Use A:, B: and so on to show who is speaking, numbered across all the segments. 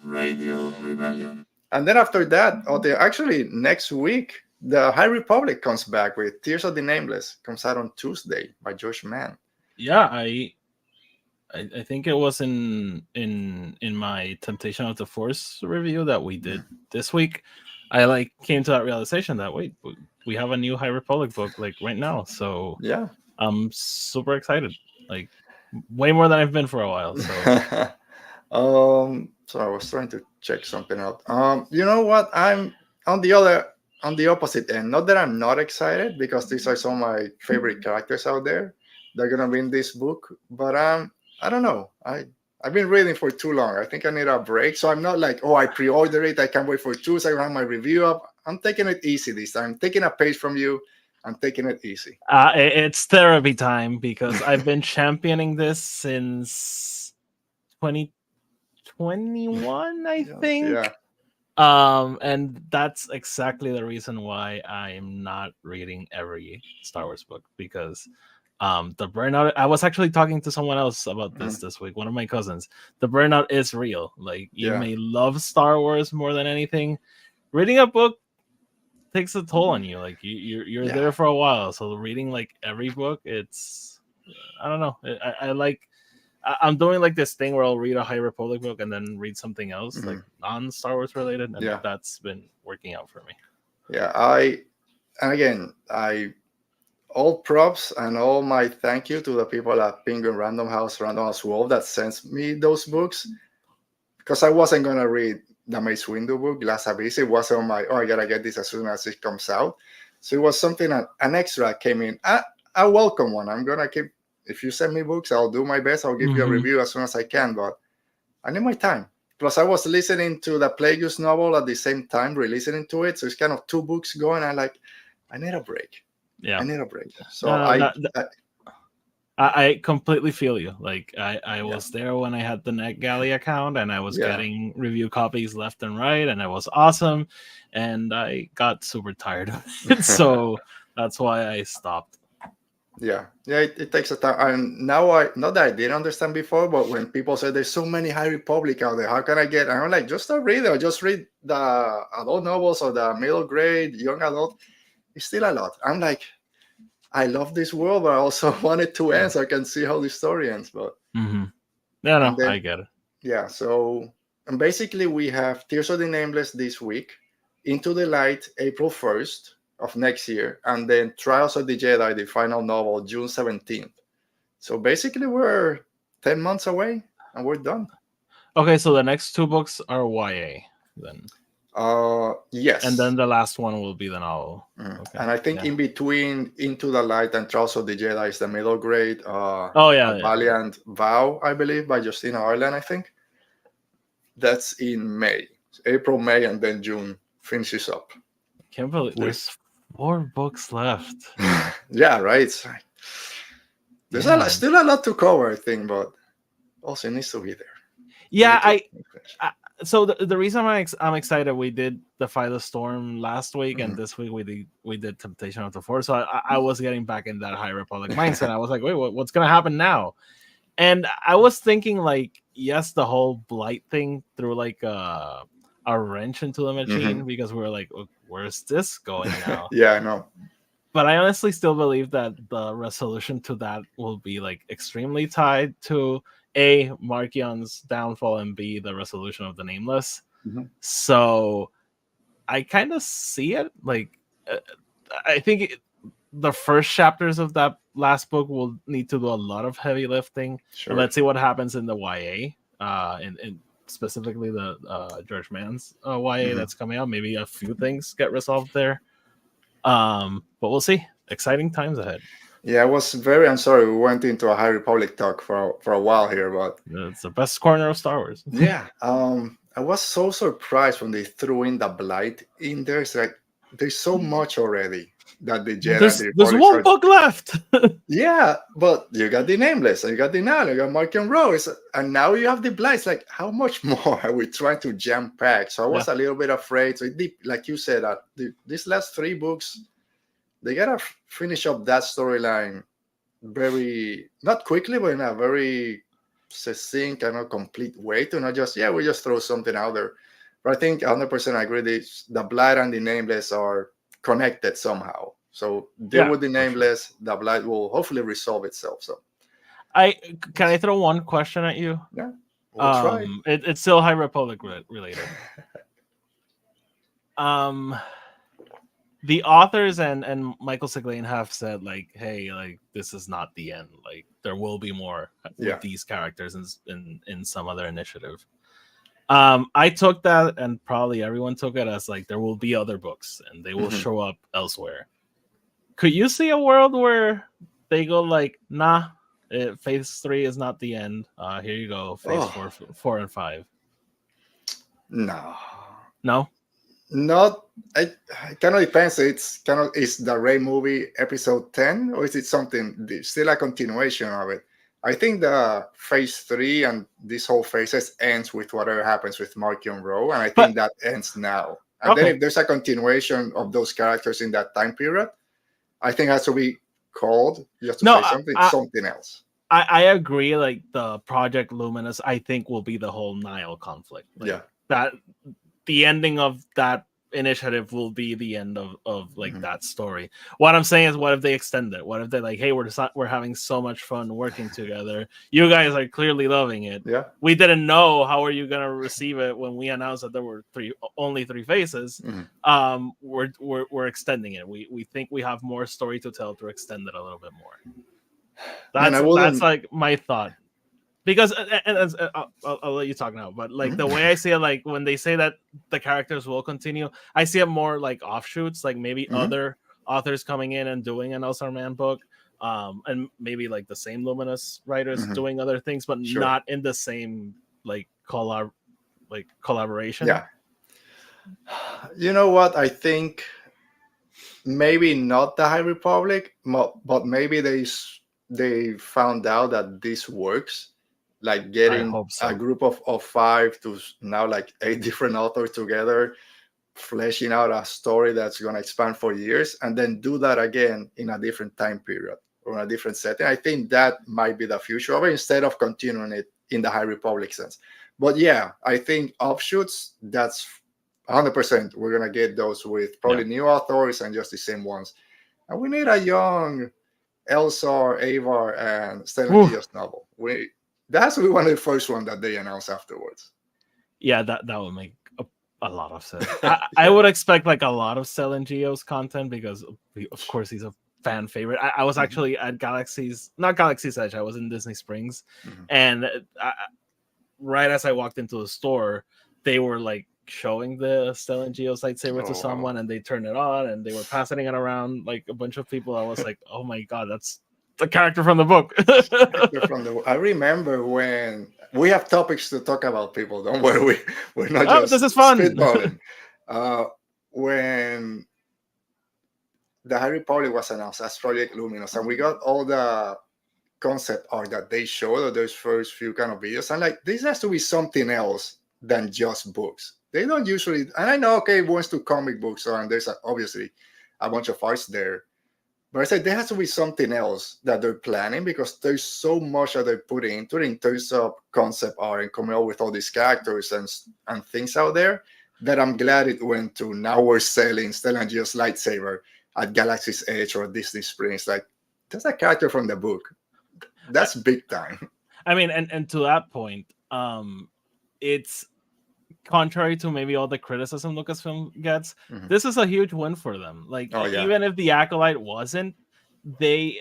A: Radio Rebellion.
B: And then after that, actually next week, the High Republic comes back with Tears of the Nameless. Comes out on Tuesday by Josh Mann.
C: Yeah, I think it was in my Temptation of the Force review that we did this week. I like came to that realization that wait, we have a new High Republic book like right now, so
B: Yeah.
C: I'm super excited. Like way more than I've been for a while. So
B: So I was trying to check something out. You know what? I'm on the other on the opposite end. Not that I'm not excited because these are some of my favorite characters out there. They're gonna be in this book, but I don't know. I've been reading for too long. I think I need a break. So I'm not like, oh, I pre-order it. I can't wait for Tuesday. I have my review up. I'm taking it easy this time. I'm taking a page from you. I'm taking it easy.
C: it's therapy time because I've been championing this since 2021, I think.
B: Yeah.
C: And that's exactly the reason why I'm not reading every Star Wars book because the burnout. I was actually talking to someone else about this week, one of my cousins. The burnout is real. Like you may love Star Wars more than anything. Reading a book takes a toll on you. Like you're there for a while, so reading like every book, it's I don't know. I'm doing like this thing where I'll read a High Republic book and then read something else like non Star Wars related, and that's been working out for me.
B: Yeah, all props and all my thank you to the people at Penguin Random House Wolf that sends me those books because I wasn't gonna read the Mace Windu book, Last Abyss. It was on my I gotta get this as soon as it comes out. So it was something an extra came in. I welcome one. I'm gonna keep. If you send me books, I'll do my best. I'll give you a review as soon as I can, but I need my time. Plus, I was listening to the Plagueis novel at the same time, re-listening to it. So it's kind of two books going. I need a break.
C: Yeah,
B: I need a break. So
C: I completely feel you. Like I was there when I had the NetGalley account, and I was getting review copies left and right, and it was awesome. And I got super tired of it, so that's why I stopped.
B: Yeah, it takes a time. And now not that I didn't understand before, but when people say there's so many High Republic out there, how can I get? And I'm like, just start reading, or just read the adult novels or the middle grade, young adult. It's still a lot. I'm like, I love this world, but I also want it to end so I can see how the story ends. But
C: I get it.
B: Yeah, so and basically we have Tears of the Nameless this week, Into the Light April 1st of next year, and then Trials of the Jedi, the final novel, June 17th. So basically we're 10 months away and we're done.
C: Okay, so the next two books are YA then.
B: Yes.
C: And then the last one will be the novel.
B: Okay. And I think in between Into the Light and Trials of the Jedi is the middle grade. Valiant Vow, I believe, by Justina Ireland, I think. That's in May. April, May, and then June finishes up.
C: I can't believe there's 4 books left.
B: Yeah, right. There's still a lot to cover, I think, but also it needs to be there.
C: Yeah, so the reason I'm excited, we did Defy the Storm last week, and this week we did Temptation of the Force. So I was getting back in that High Republic mindset. I was like, wait, what's gonna happen now? And I was thinking like, yes, the whole Blight thing threw like a wrench into the machine because we were like, where's this going now?
B: Yeah, I know.
C: But I honestly still believe that the resolution to that will be like extremely tied to A, Markion's downfall, and B, the resolution of the Nameless. So I kind of see it. Like, I think the first chapters of that last book will need to do a lot of heavy lifting. Sure. And let's see what happens in the YA, and specifically the George Mann's YA that's coming out. Maybe a few things get resolved there. But we'll see. Exciting times ahead.
B: Yeah, I'm sorry we went into a High Republic talk for a while here, but
C: it's the best corner of Star Wars.
B: Yeah. I was so surprised when they threw in the Blight in there. It's like there's so much already that the Jedi.
C: There's one book left.
B: Yeah, but you got the Nameless, and you got the Nile, you got Markion Rose, and now you have the Blight. It's like, how much more are we trying to jam pack? So I was a little bit afraid. So like you said, these last 3 books, they gotta finish up that storyline very not quickly, but in a very succinct, kind of complete way to not just, yeah, we just throw something out there. But I think 100% agree the Blight and the Nameless are connected somehow. So deal
C: Yeah,
B: with the
C: for sure.
B: Nameless, the Blight will hopefully resolve itself. So
C: Can I throw one question at you?
B: yeah, we'll try.
C: It's still High Republic related. The authors and Michael Siglain have said like, hey, like this is not the end. Like there will be more with these characters in some other initiative. I took that, and probably everyone took it as like there will be other books and they will show up elsewhere. Could you see a world where they go like, nah, phase 3 is not the end. Here you go, phase 4 and 5.
B: No.
C: Not.
B: It kind of depends. Is the Rey movie episode 10, or is it something still a continuation of it? I think the phase 3 and this whole phases ends with whatever happens with Marky and Rowe, and I think that ends now. And then if there's a continuation of those characters in that time period, I think it has to be called just to say something else.
C: I agree. Like the Project Luminous, I think will be the whole Nile conflict. Like, that the ending of that initiative will be the end of like that story. What I'm saying is, what if they extend it? What if they're like, hey, we're having so much fun working together. You guys are clearly loving it.
B: Yeah.
C: We didn't know how are you gonna receive it when we announced that there were only 3 phases. We're extending it. We think we have more story to tell to extend it a little bit more. That's like my thought. Because I'll let you talk now, but like the way I see it, like when they say that the characters will continue, I see it more like offshoots, like maybe other authors coming in and doing an Elsar Man book, and maybe like the same Luminous writers doing other things, but not in the same like collaboration.
B: Yeah. You know what? I think maybe not the High Republic, but maybe they found out that this works. Like getting a group of 5 to now like 8 different authors together, fleshing out a story that's going to expand for years, and then do that again in a different time period or in a different setting. I think that might be the future of it instead of continuing it in the High Republic sense. But yeah, I think offshoots, that's 100%. We're going to get those with probably new authors and just the same ones. And we need a young Elsar, Avar, and Stellan Geo's novel. That's one of the first one that they announced afterwards.
C: Yeah, that would make a lot of sense. I would expect like a lot of Stellan Geo's content because of course he's a fan favorite. I was actually at not Galaxy's Edge. I was in Disney Springs, and right as I walked into the store, they were like showing the Stellan Geo's lightsaber to someone, and they turned it on, and they were passing it around like a bunch of people. I was like, oh my god, that's the character from the book.
B: I remember when we have topics to talk about, people. Don't worry, we're not just
C: this is fun.
B: Spitballing. When the High Republic was announced as Project Luminous, and we got all the concept art that they showed of those first few kind of videos, and like this has to be something else than just books. They don't usually, and I know, okay, it wants to comic books, and there's obviously a bunch of arts there. But I said there has to be something else that they're planning because there's so much that they're putting into it in terms of concept art and coming up with all these characters and things out there that I'm glad it went to. Now we're selling Stellan Geo's lightsaber at Galaxy's Edge or Disney Springs. Like, that's a character from the book. That's big time.
C: I mean, and to that point, it's contrary to maybe all the criticism Lucasfilm gets, this is a huge win for them. Like, even if the Acolyte wasn't, they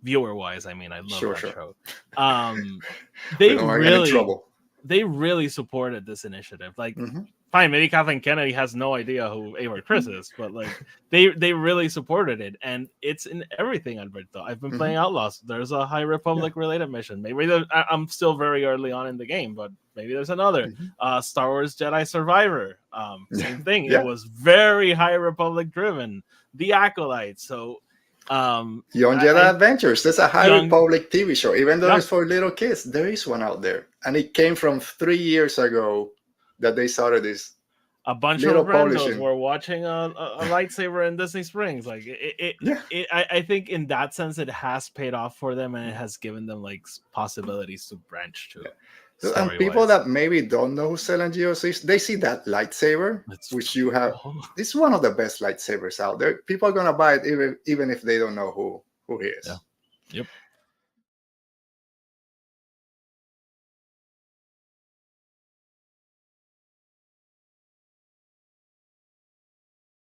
C: viewer-wise, I mean, I love that show. They really supported this initiative. Like, fine, maybe Kathleen Kennedy has no idea who Avar Chris is, but like they really supported it, and it's in everything, Alberto. I've been playing Outlaws. There's a High Republic related mission. Maybe I'm still very early on in the game, but maybe there's another. Star Wars Jedi Survivor. Same thing. It was very High Republic driven. The Acolyte. So
B: Young Jedi Adventures. That's a High Republic TV show. Even though it's for little kids, there is one out there, and it came from 3 years ago that they started this
C: a bunch
B: Little
C: of randos
B: publishing.
C: were watching a lightsaber in Disney Springs. Like
B: Yeah.
C: I think in that sense it has paid off for them, and it has given them like possibilities to branch to.
B: And people that maybe don't know who Selen Geos is, they see that lightsaber, which you have. This is one of the best lightsabers out there. People are gonna buy it even if they don't know who he is.
C: Yeah. Yep.